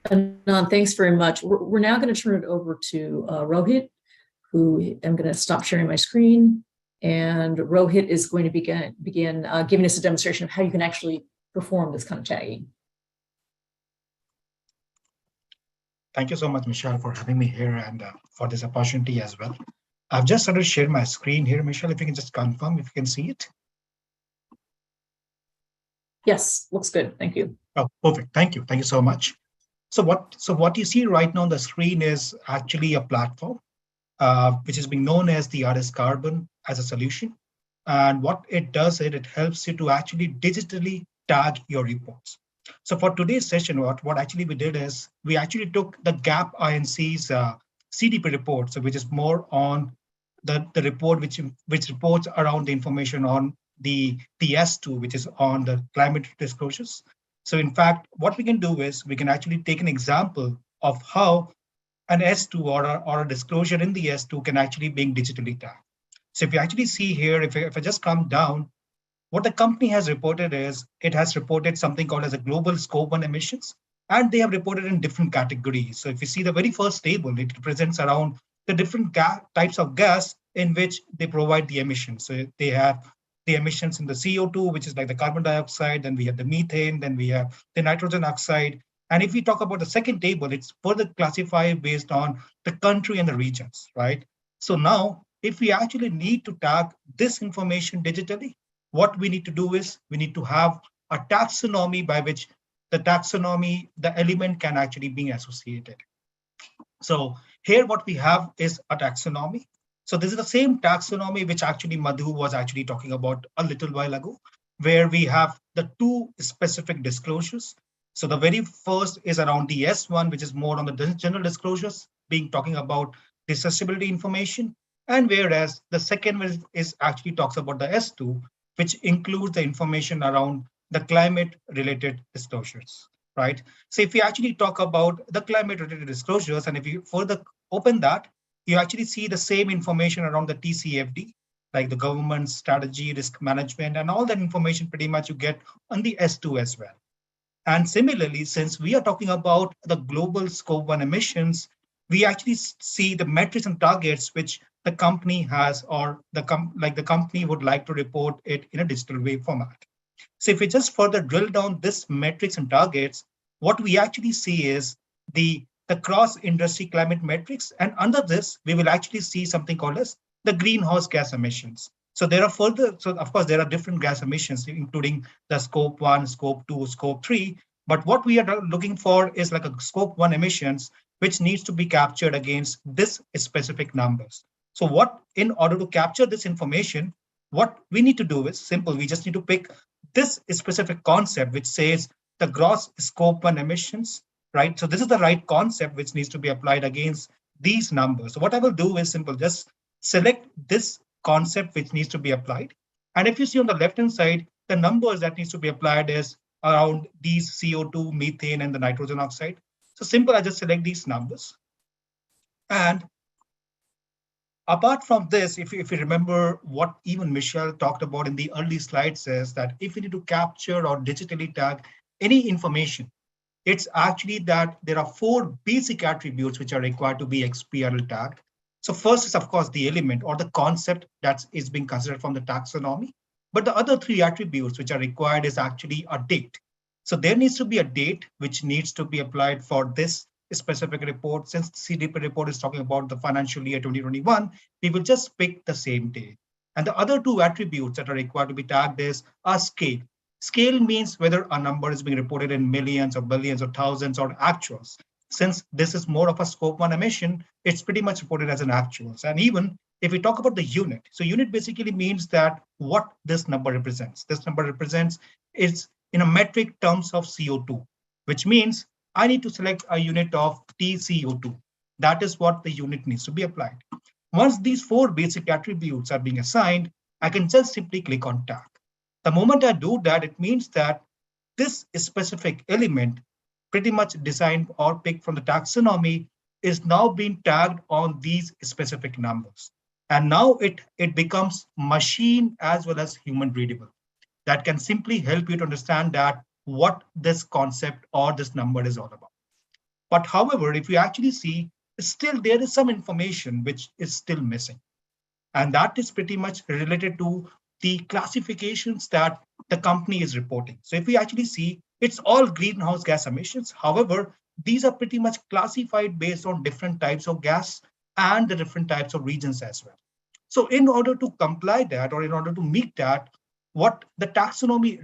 Anand, thanks very much. We're now going to turn it over to Rohit, who I'm going to stop sharing my screen. And Rohit is going to begin giving us a demonstration of how you can actually perform this kind of tagging. Thank you so much, Michelle, for having me here and for this opportunity as well. I've just started to share my screen here, Michelle, if you can just confirm if you can see it. Yes, looks good. Thank you. Oh, perfect. Thank you. Thank you so much. So what you see right now on the screen is actually a platform which is being known as the RS Carbon as a solution. And what it does is it helps you to actually digitally tag your reports. So for today's session, what actually we did is we actually took the GAP INC's CDP report, so which is more on the report which reports around the information on the S2, which is on the climate disclosures. So in fact, what we can do is we can actually take an example of how an S2 or a disclosure in the S2 can actually be digitally tagged. So if you actually see here, if I just come down, what the company has reported is it has reported something called as a global scope 1 emissions, and they have reported in different categories. So if you see the very first table, it represents around the different types of gas in which they provide the emissions. So they have the emissions in the CO2, which is like the carbon dioxide, then we have the methane, then we have the nitrogen oxide. And if we talk about the second table, it's further classified based on the country and the regions, right? So now, if we actually need to tag this information digitally, what we need to do is we need to have a taxonomy by which the element can actually be associated. So here what we have is a taxonomy. So this is the same taxonomy which actually Madhu was actually talking about a little while ago, where we have the two specific disclosures. So the very first is around the S1, which is more on the general disclosures, being talking about the accessibility information. And whereas the second one is actually talks about the S2, which includes the information around the climate related disclosures, right? So if we actually talk about the climate related disclosures, and if you further open that, you actually see the same information around the TCFD, like the government strategy, risk management, and all that information pretty much you get on the S2 as well. And similarly, since we are talking about the global scope 1 emissions, we actually see the metrics and targets which the company has, or the company would like to report it in a digital way format. So if we just further drill down this metrics and targets, what we actually see is the cross-industry climate metrics. And under this, we will actually see something called as the greenhouse gas emissions. So of course, there are different gas emissions, including the scope 1, scope 2, scope 3. But what we are looking for is like a scope 1 emissions, which needs to be captured against this specific numbers. So in order to capture this information, what we need to do is simple. We just need to pick this specific concept, which says the gross scope 1 emissions, right? So this is the right concept which needs to be applied against these numbers. So what I will do is simple, just select this concept which needs to be applied. And if you see on the left-hand side, the numbers that needs to be applied is around these CO2, methane, and the nitrogen oxide. So simple, I just select these numbers. And apart from this, if you remember what even Michelle talked about in the early slides, says that if you need to capture or digitally tag any information, it's actually that there are 4 basic attributes which are required to be XBRL tagged. So first is, of course, the element or the concept that is being considered from the taxonomy. But the other 3 attributes which are required is actually a date. So there needs to be a date which needs to be applied for this specific report. Since the CDP report is talking about the financial year 2021, we will just pick the same date. And the other 2 attributes that are required to be tagged is a scale. Scale means whether a number is being reported in millions or billions or thousands or actuals. Since this is more of a scope 1 emission, it's pretty much reported as an actuals. And even if we talk about the unit, so unit basically means that what this number represents. This number represents is in a metric terms of CO2, which means I need to select a unit of TCO2. That is what the unit needs to be applied. Once these 4 basic attributes are being assigned, I can just simply click on tag. The moment I do that, it means that this specific element pretty much designed or picked from the taxonomy is now being tagged on these specific numbers. And now it becomes machine as well as human readable. That can simply help you to understand that what this concept or this number is all about. But however, if you actually see, still there is some information which is still missing. And that is pretty much related to the classifications that the company is reporting. So if we actually see, it's all greenhouse gas emissions. However, these are pretty much classified based on different types of gas and the different types of regions as well. So in order to comply that, or in order to meet that, what the taxonomy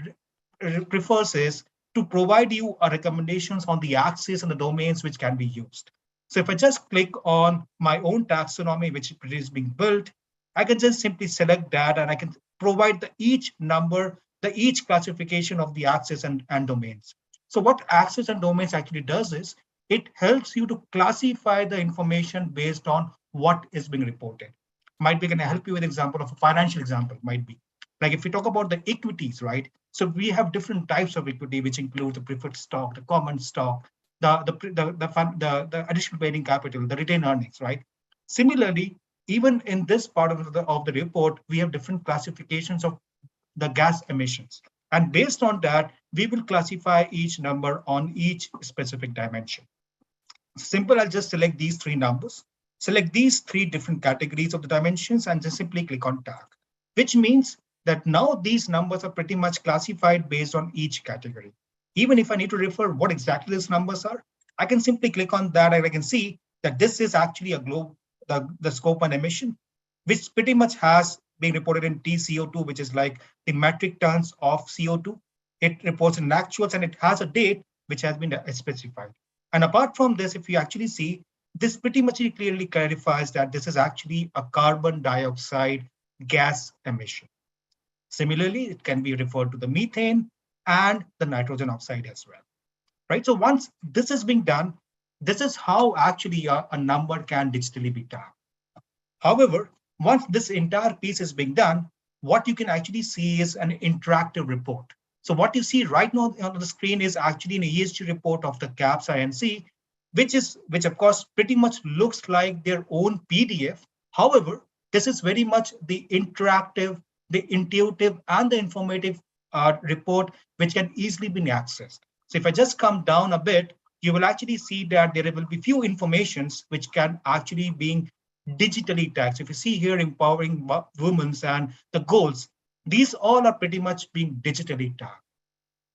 prefers is to provide you a recommendations on the axes and the domains which can be used. So if I just click on my own taxonomy, which is being built, I can just simply select that and I can provide the each number, the each classification of the access and domains. So what access and domains actually does is it helps you to classify the information based on what is being reported. Might be going to help you with example of a financial example, might be. Like if we talk about the equities, right? So we have different types of equity, which include the preferred stock, the common stock, the additional paid-in capital, the retained earnings, right? Similarly, even in this part of the report, we have different classifications of the gas emissions. And based on that, we will classify each number on each specific dimension. Simple, I'll just select these three numbers, select these three different categories of the dimensions, and just simply click on tag, which means that now these numbers are pretty much classified based on each category. Even if I need to refer what exactly these numbers are, I can simply click on that and I can see that this is actually a globe, the scope and emission, which pretty much has been reported in TCO2, which is like the metric tons of CO2. It reports in actuals and it has a date which has been specified. And apart from this, if you actually see, this pretty much clearly clarifies that this is actually a carbon dioxide gas emission. Similarly, it can be referred to the methane and the nitrogen oxide as well, right? So once this is being done, this is how actually a number can digitally be tagged. However, once this entire piece is being done, what you can actually see is an interactive report. So what you see right now on the screen is actually an ESG report of the CAPS INC, which of course pretty much looks like their own PDF. However, this is very much the interactive, the intuitive, and the informative report, which can easily be accessed. So if I just come down a bit, you will actually see that there will be few informations which can actually be digitally tagged. So if you see here, empowering women and the goals, these all are pretty much being digitally tagged.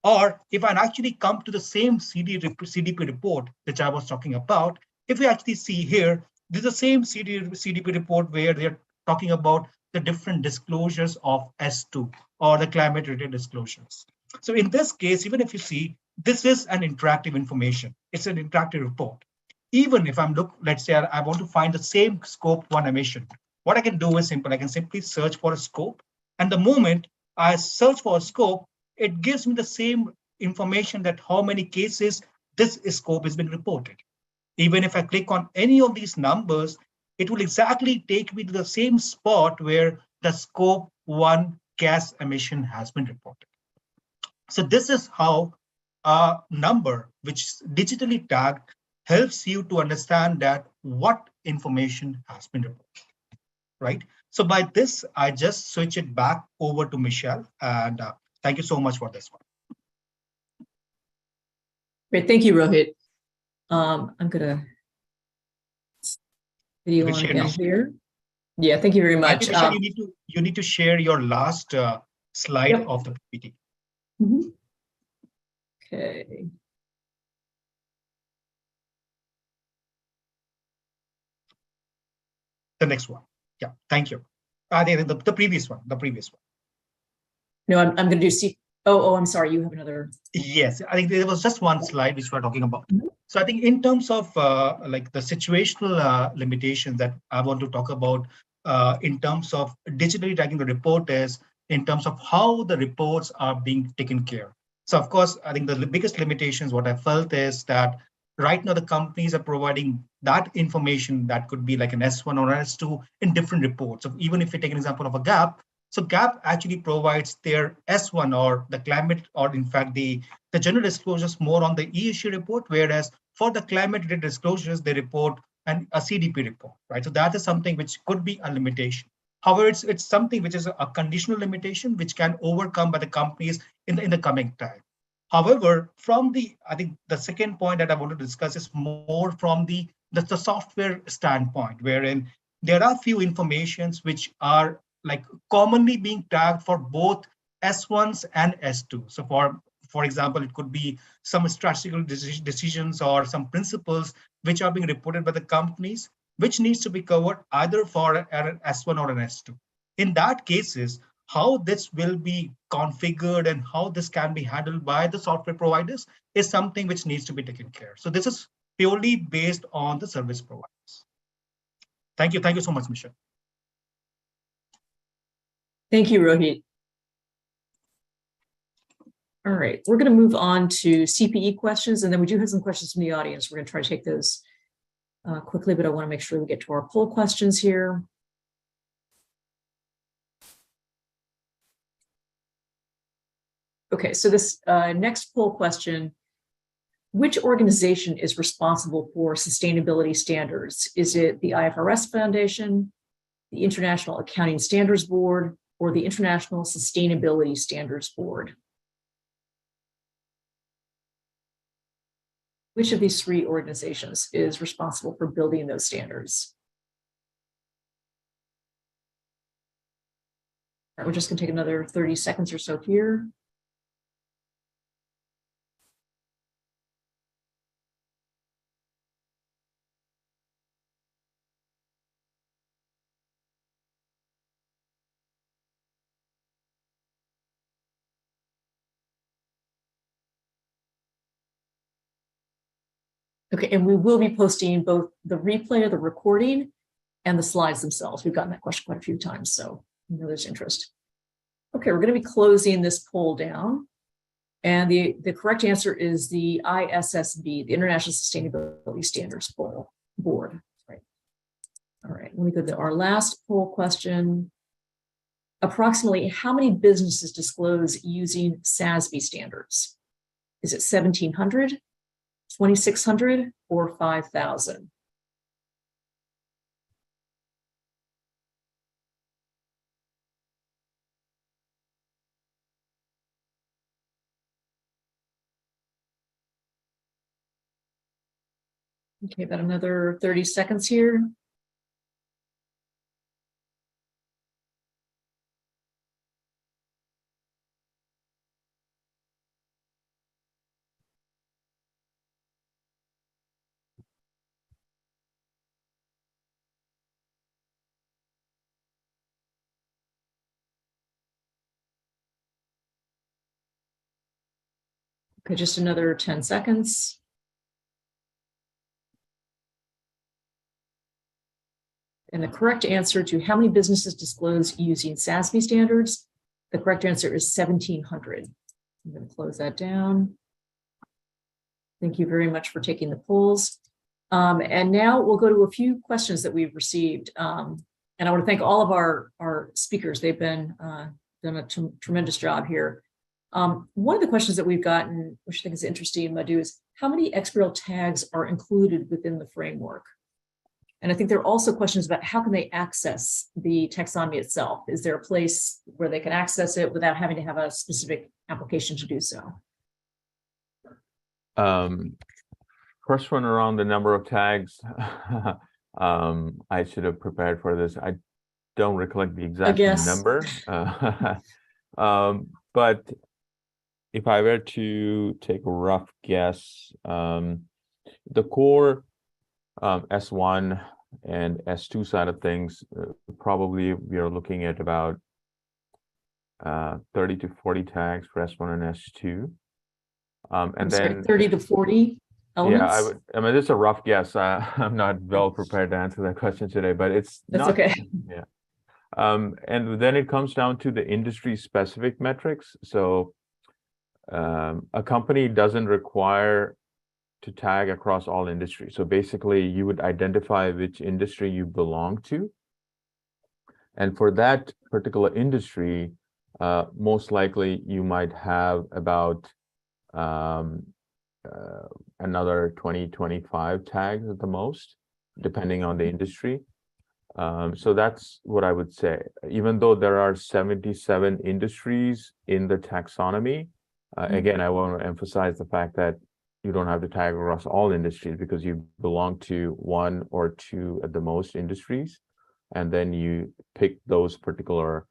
Or if I actually come to the same CDP report, which I was talking about, if we actually see here, this is the same CDP report where they're talking about the different disclosures of S2 or the climate related disclosures. So in this case, even if you see, this is an interactive information. It's an interactive report. Even if let's say I want to find the same scope one emission, what I can do is simple. I can simply search for a scope. And the moment I search for a scope, it gives me the same information that how many cases this scope has been reported. Even if I click on any of these numbers, it will exactly take me to the same spot where the scope one gas emission has been reported. So this is how a number which is digitally tagged helps you to understand that what information has been reported, right? So by this, I just switch it back over to Michelle, and thank you so much for this one. Great, thank you, Rohit. I'm gonna video on again here. Yeah, thank you very much. Michelle, you need to share your last slide of the PPT. Mm-hmm. Okay. The next one. Yeah, thank you. The previous one. No, I'm going to do C. Oh, I'm sorry. You have another. Yes, I think there was just one slide which we're talking about. Mm-hmm. So I think in terms of like the situational limitations that I want to talk about in terms of digitally tagging the report is in terms of how the reports are being taken care. So of course, I think the biggest limitations what I felt is that right now the companies are providing that information that could be like an S1 or S2 in different reports. So even if we take an example of a GAP, so GAP actually provides their S1 or the climate, or in fact, the general disclosures more on the ESG report, whereas for the climate-related disclosures, they report a CDP report, right? So that is something which could be a limitation. However, it's something which is a conditional limitation which can overcome by the companies in the coming time. However, I think the second point that I want to discuss is more from the software standpoint, wherein there are few informations which are like commonly being tagged for both S1s and S2. So for example, it could be some strategical decisions or some principles which are being reported by the companies, which needs to be covered either for an S1 or an S2. In that cases, how this will be configured and how this can be handled by the software providers is something which needs to be taken care of. So this is purely based on the service providers. Thank you. Thank you so much, Michelle. Thank you, Rohit. All right, we're going to move on to CPE questions, and then we do have some questions from the audience. We're going to try to take those quickly, but I want to make sure we get to our poll questions here. Okay, so this next poll question, which organization is responsible for sustainability standards? Is it the IFRS Foundation, the International Accounting Standards Board, or the International Sustainability Standards Board? Which of these three organizations is responsible for building those standards? All right, we're just going to take another 30 seconds or so here. Okay, and we will be posting both the replay of the recording and the slides themselves. We've gotten that question quite a few times, so I know there's interest. Okay, we're going to be closing this poll down. And the correct answer is the ISSB, the International Sustainability Standards Board. Right. All right, let me go to our last poll question. Approximately how many businesses disclose using SASB standards? Is it 1,700, 2,600, or 5,000? Okay, about another 30 seconds here. Okay, just another 10 seconds. And the correct answer to how many businesses disclose using SASB standards, the correct answer is 1,700. I'm going to close that down. Thank you very much for taking the polls. And now we'll go to a few questions that we've received. And I want to thank all of our speakers. They've been done a tremendous job here. One of the questions that we've gotten, which I think is interesting, Madhu, is how many XBRL tags are included within the framework? And I think there are also questions about how can they access the taxonomy itself? Is there a place where they can access it without having to have a specific application to do so? First one around the number of tags. I should have prepared for this. I don't recollect the exact number. But if I were to take a rough guess, the core S1 and S2 side of things, probably we are looking at about 30 to 40 tags for S1 and S2. And then 30 to 40 elements? Yeah, I mean, it's a rough guess. I'm not well prepared to answer that question today, but that's not okay. Yeah. And then it comes down to the industry specific metrics. So a company doesn't require to tag across all industries. So basically you would identify which industry you belong to. And for that particular industry, most likely you might have about another 20, 25 tags at the most, depending on the industry. So that's what I would say. Even though there are 77 industries in the taxonomy, again, I want to emphasize the fact that you don't have to tag across all industries because you belong to one or two at the most industries, and then you pick those particular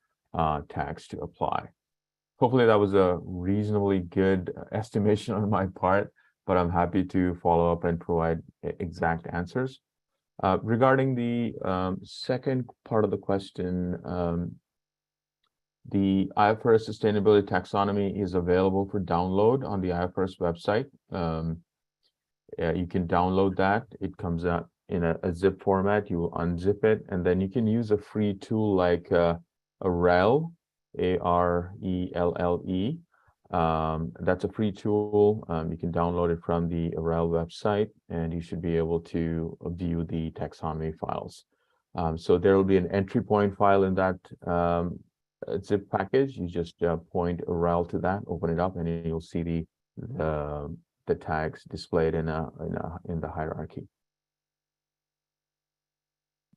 tags to apply. Hopefully that was a reasonably good estimation on my part, but I'm happy to follow up and provide exact answers. Regarding the second part of the question, the IFRS Sustainability Taxonomy is available for download on the IFRS website. You can download that. It comes out in a zip format. You unzip it, and then you can use a free tool like Arelle, Arelle. That's a free tool. You can download it from the Arelle website, and you should be able to view the taxonomy files. So there will be an entry point file in that zip package. You just point Arelle to that, open it up, and you'll see the tags displayed in the hierarchy.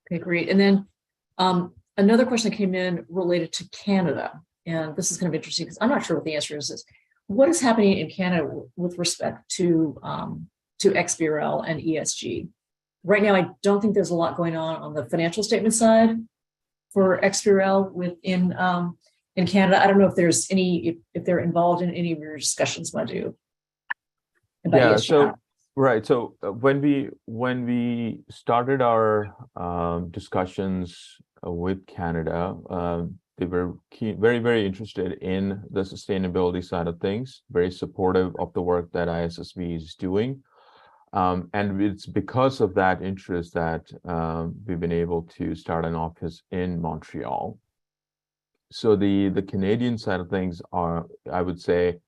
Okay, great. And then another question that came in related to Canada, and this is kind of interesting because I'm not sure what the answer is. What is happening in Canada with respect to XBRL and ESG? Right now, I don't think there's a lot going on the financial statement side for XBRL within in Canada. I don't know if there's any, if they're involved in any of your discussions, Madhu. Yeah, so right. So when we started our discussions with Canada, they were very, very interested in the sustainability side of things, very supportive of the work that ISSB is doing. And it's because of that interest that we've been able to start an office in Montreal. So the Canadian side of things are, I would say,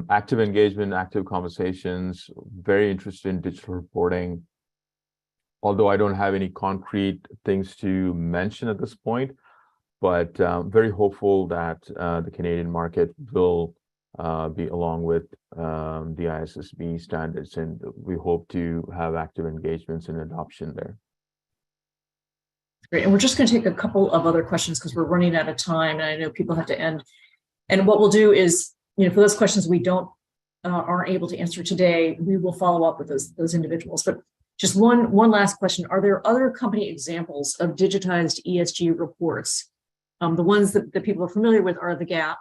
active engagement, active conversations, very interested in digital reporting. Although I don't have any concrete things to mention at this point, but very hopeful that the Canadian market will be along with the ISSB standards, and we hope to have active engagements and adoption there. Great, and we're just going to take a couple of other questions because we're running out of time, and I know people have to end. And what we'll do is, for those questions we aren't able to answer today, we will follow up with those individuals. But just one last question: are there other company examples of digitized ESG reports? The ones that people are familiar with are the Gap,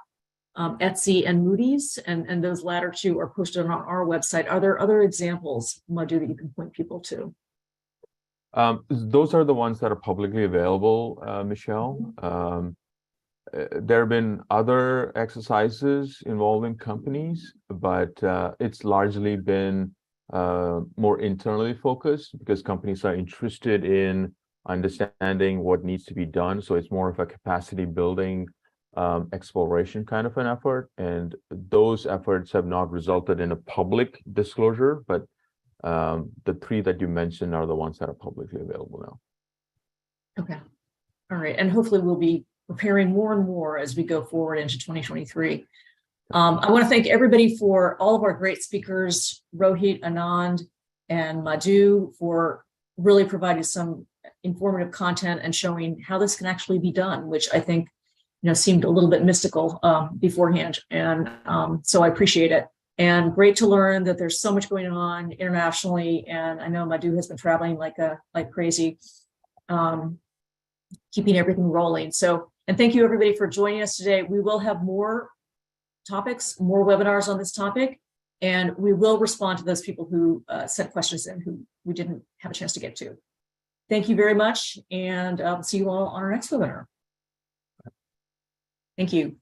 Etsy, and Moody's, and those latter two are posted on our website. Are there other examples, Madhu, that you can point people to? Those are the ones that are publicly available, Michelle. There have been other exercises involving companies, but it's largely been more internally focused because companies are interested in understanding what needs to be done. So it's more of a capacity building exploration kind of an effort. And those efforts have not resulted in a public disclosure, but the three that you mentioned are the ones that are publicly available now. Okay. All right. And hopefully we'll be preparing more and more as we go forward into 2023. I want to thank everybody for all of our great speakers, Rohit, Anand, and Madhu, for really providing some informative content and showing how this can actually be done, which I think seemed a little bit mystical beforehand. And so I appreciate it. And great to learn that there's so much going on internationally. And I know Madhu has been traveling like crazy, keeping everything rolling. So, and thank you everybody for joining us today. We will have more topics, more webinars on this topic, and we will respond to those people who sent questions in who we didn't have a chance to get to. Thank you very much, and see you all on our next webinar. Thank you.